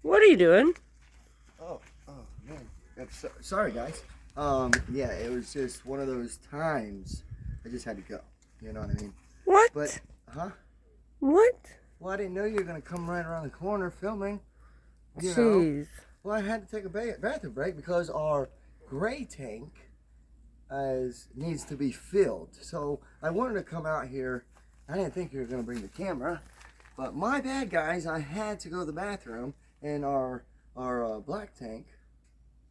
What are you doing? Oh man. Sorry, guys. Yeah, it was just one of those times. I just had to go. You know what I mean? What? But, huh? What? Well, I didn't know you were gonna come right around the corner filming. You know. Jeez. Well, I had to take a bathroom break because our gray tank needs to be filled. So I wanted to come out here. I didn't think you were gonna bring the camera, but my bad, guys. I had to go to the bathroom, and our black tank.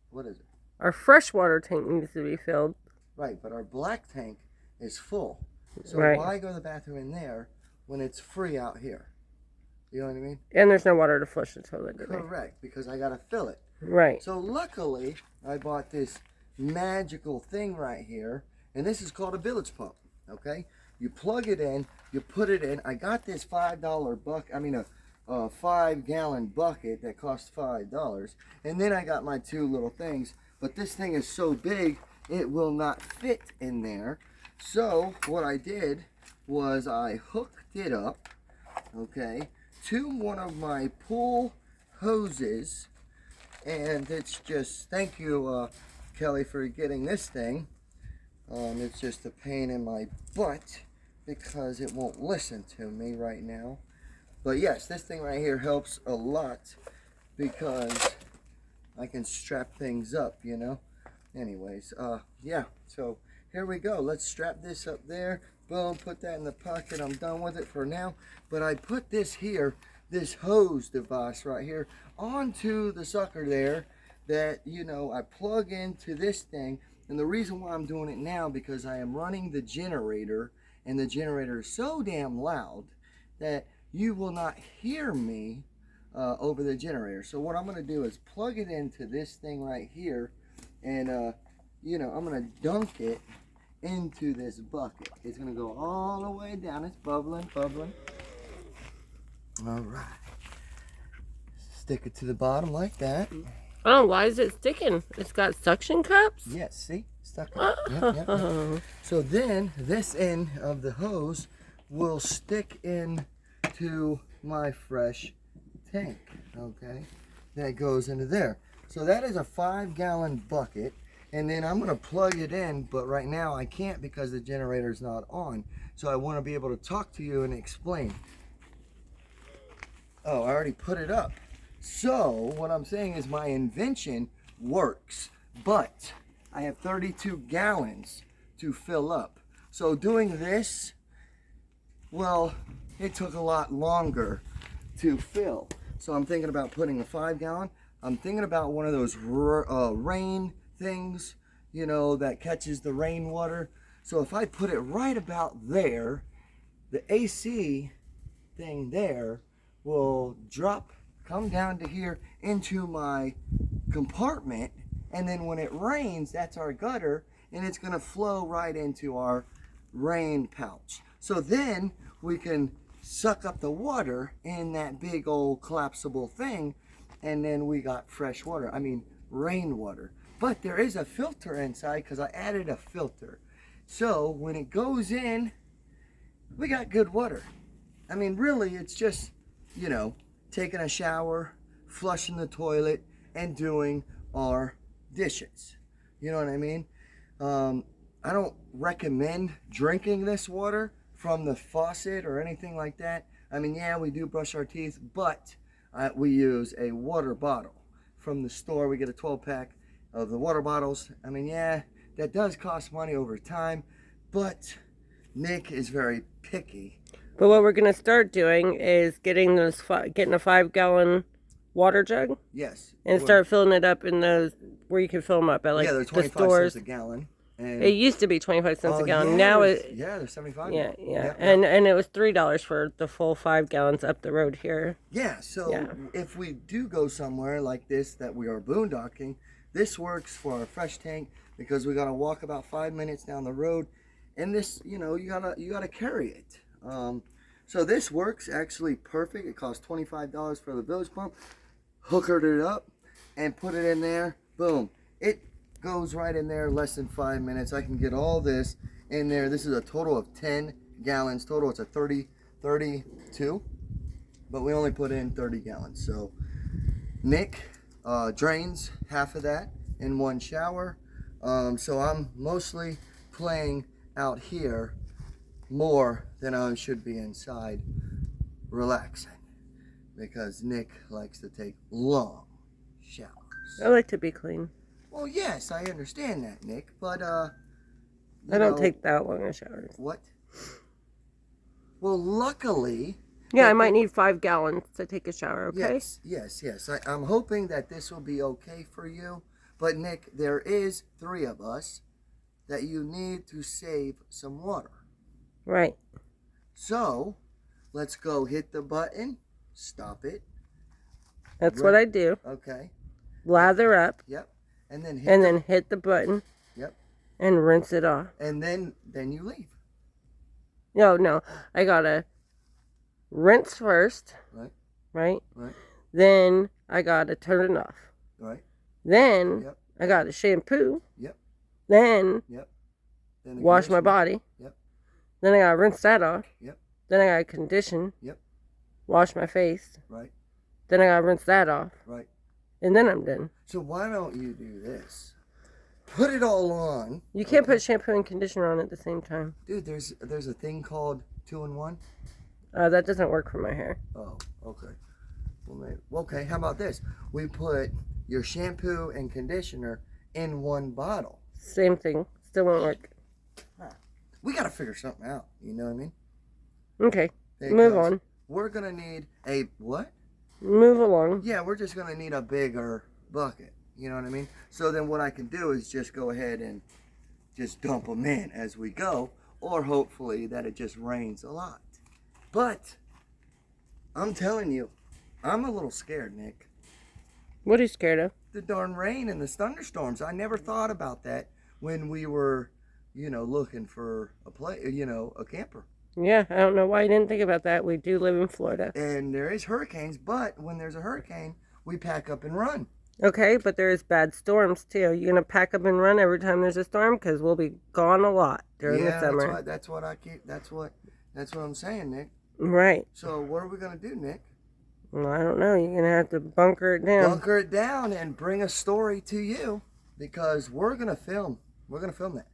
What is it? Our freshwater tank needs to be filled. Right, but our black tank is full. So Right. why go to the bathroom in there when it's free out here? You know what I mean? And there's no water to flush the toilet today. Correct, because I gotta fill it. Right. So luckily, I bought this magical thing right here, and this is called a bilge pump. Okay, you plug it in, you put it in. I got this $5 bucket. I mean a 5-gallon bucket that cost $5, and then I got my 2 little things. But this thing is so big, it will not fit in there. So what I did was I hooked it up, okay, to one of my pool hoses, and it's just, thank you, Kelly, for getting this thing. It's just a pain in my butt because it won't listen to me right now. But yes, this thing right here helps a lot because I can strap things up, you know. Anyways, yeah, so here we go. Let's strap this up there. Boom, put that in the pocket. I'm done with it for now. But I put this here, this hose device right here, onto the sucker there that, you know, I plug into this thing. And the reason why I'm doing it now, because I am running the generator, and the generator is so damn loud that you will not hear me over the generator. So what I'm going to do is plug it into this thing right here, and you know, I'm going to dunk it into this bucket. It's going to go all the way down. It's bubbling. All right, stick it to the bottom like that. Oh, why is it sticking? It's got suction cups? Yes, see, stuck it. Yep. So then this end of the hose will stick in to my fresh tank, okay, that goes into there. So that is a 5-gallon bucket, and then I'm going to plug it in, but right now I can't because the generator is not on. So I want to be able to talk to you and explain. Oh, I already put it up. So what I'm saying is my invention works, but I have 32 gallons to fill up. So doing this, well, it took a lot longer to fill. So I'm thinking about putting a 5-gallon. I'm thinking about one of those rain things, you know, that catches the rainwater. So if I put it right about there, the AC thing there will come down to here into my compartment, and then when it rains, that's our gutter, and it's going to flow right into our rain pouch. So then we can suck up the water in that big old collapsible thing, and then we got fresh water. I mean rainwater. But there is a filter inside because I added a filter. So when it goes in, we got good water. I mean, really, it's just, you know, taking a shower, flushing the toilet, and doing our dishes. You know what I mean? I don't recommend drinking this water from the faucet or anything like that. I mean, yeah, we do brush our teeth, but we use a water bottle from the store. We get a 12-pack of the water bottles. I mean, yeah, that does cost money over time, but Nick is very picky. But what we're going to start doing is getting a 5-gallon water jug. Yes. And start filling it up in those where you can fill them up at, like, yeah, they're 25 the stores. cents a gallon. And it used to be 25 cents a gallon. Yeah, now they're 75. Yeah. Yep. And it was $3 for the full 5 gallons up the road here. Yeah. So if we do go somewhere like this that we are boondocking, this works for our fresh tank because we got to walk about 5 minutes down the road, and this, you know, you gotta carry it. So this works actually perfect. It costs $25 for the bilge pump. Hookered it up and put it in there. Boom. It goes right in there less than 5 minutes. I can get all this in there. This is a total of 10 gallons total. It's a 32, but we only put in 30 gallons. So Nick drains half of that in one shower. So I'm mostly playing out here more than I should be inside relaxing, because Nick likes to take long showers. I like to be clean. Well, yes, I understand that, Nick, but I don't take that long of showers. What? Well, luckily. Yeah, I might need 5 gallons to take a shower, okay? Yes. I'm hoping that this will be okay for you. But, Nick, there is 3 of us that you need to save some water. Right. So, let's go hit the button, stop it. That's what I do. Okay. Lather up. Yep. And then hit the button. Yep. And rinse it off. And then you leave. No. I gotta rinse first. Right? Then I gotta turn it off. Right. Then I gotta shampoo. Yep. Then wash my body. Yep. Then I gotta rinse that off. Yep. Then I gotta condition. Yep. Wash my face. Right. Then I gotta rinse that off. Right. And then I'm done. So why don't you do this? Put it all on. You can't put shampoo and conditioner on at the same time. Dude, there's a thing called 2-in-1. That doesn't work for my hair. Oh, okay. Well, okay, how about this? We put your shampoo and conditioner in one bottle. Same thing. Still won't work. We got to figure something out. You know what I mean? Okay. Move on. We're going to need a what? Move along. Yeah, we're just going to need a bigger bucket. You know what I mean? So then what I can do is just go ahead and just dump them in as we go. Or hopefully that it just rains a lot. But I'm telling you, I'm a little scared, Nick. What are you scared of? The darn rain and the thunderstorms. I never thought about that when we were, looking for a camper. Yeah, I don't know why you didn't think about that. We do live in Florida. And there is hurricanes, but when there's a hurricane, we pack up and run. Okay, but there's bad storms too. You gonna pack up and run every time there's a storm? Because we'll be gone a lot during the summer. That's what I'm saying, Nick. Right. So what are we gonna do, Nick? Well, I don't know. You're gonna have to bunker it down. Bunker it down and bring a story to you, because we're gonna film. We're gonna film that.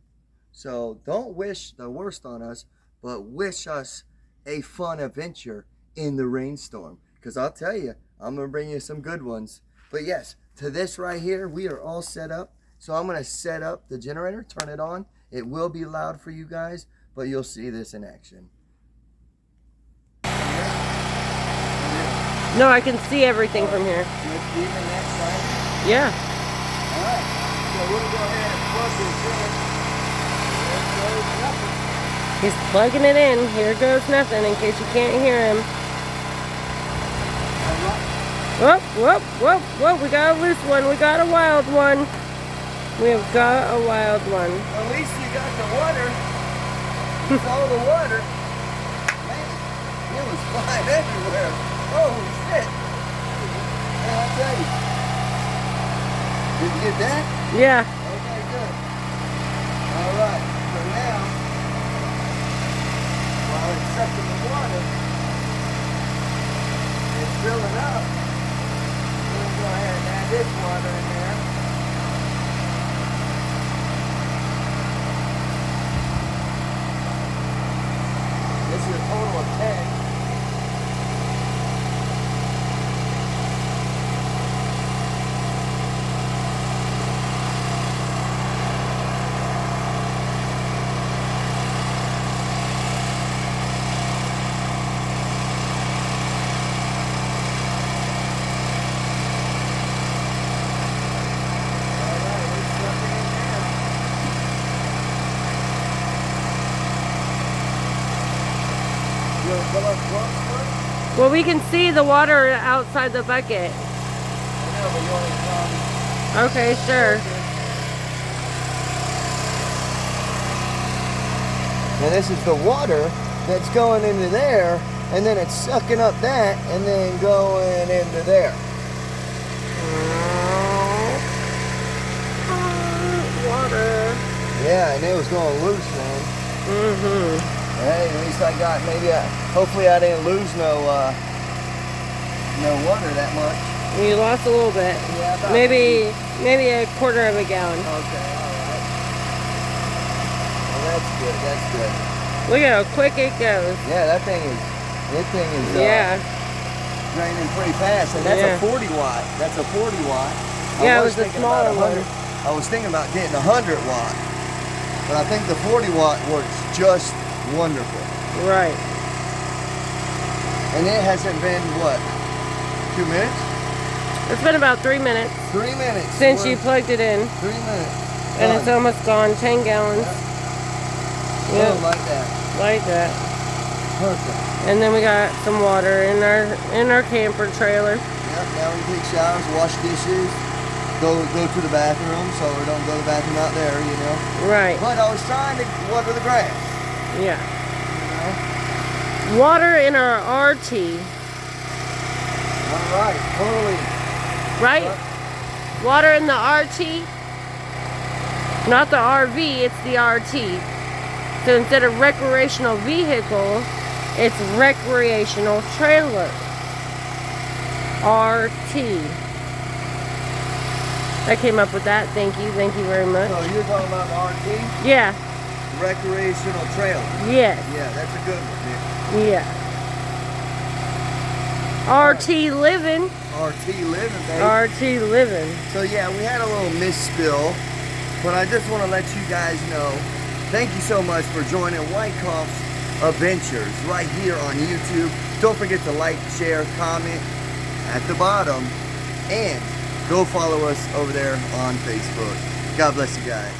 So don't wish the worst on us, but wish us a fun adventure in the rainstorm. Because I'll tell you, I'm gonna bring you some good ones. But yes, to this right here, we are all set up. So I'm gonna set up the generator, turn it on. It will be loud for you guys, but you'll see this in action. No, I can see everything from here. Even that side? Yeah. All right. So we'll go ahead and plug this in. There goes nothing. He's plugging it in. Here goes nothing, in case you can't hear him. Whoop. We got a loose one. We got a wild one. We have got a wild one. At least you got the water. You saw the water. Man, it was flying everywhere. Holy shit. Man, I'll tell you. Did you get that? Yeah. Okay, good. All right. So now, while it's sucking the water, it's filling up. We're going to go ahead and add this water in there. This is a total of 10. Well, we can see the water outside the bucket. Okay, sure. Now this is the water that's going into there, and then it's sucking up that, and then going into there. Water. Yeah, and it was going loose, man. Mm-hmm. Hey, at least I got hopefully I didn't lose no water that much. You lost a little bit. Yeah, about Maybe a quarter of a gallon. Okay, alright. Well, that's good, that's good. Look at how quick it goes. Yeah, that thing is draining pretty fast. And that's a 40 watt. That's a 40 watt. Yeah, it was a smaller one. I was thinking about getting a 100 watt. But I think the 40 watt works just wonderful. Right. And it hasn't been, what, 2 minutes? It's been about 3 minutes. 3 minutes. Since you plugged it in. 3 minutes. And it's almost gone, 10 gallons. Yeah. Oh, like that. Like that. Perfect. And then we got some water in our camper trailer. Yep, now we take showers, wash dishes, go to the bathroom, so we don't go to the bathroom out there, you know. Right. But I was trying to water the grass. Yeah. You know? Water in our RT. All right, totally. Right? Water in the RT. Not the RV, it's the RT. So instead of recreational vehicle, it's recreational trailer. RT. I came up with that. Thank you very much. So you're talking about the RT? Yeah. Recreational trailer. Yes. Yeah, that's a good one. Yeah. RT living. RT living, baby. RT living. So yeah, we had a little misspill, but I just want to let you guys know, thank you so much for joining Wykoffs Adventures right here on YouTube. Don't forget to like, share, comment at the bottom, and go follow us over there on Facebook. God bless you guys.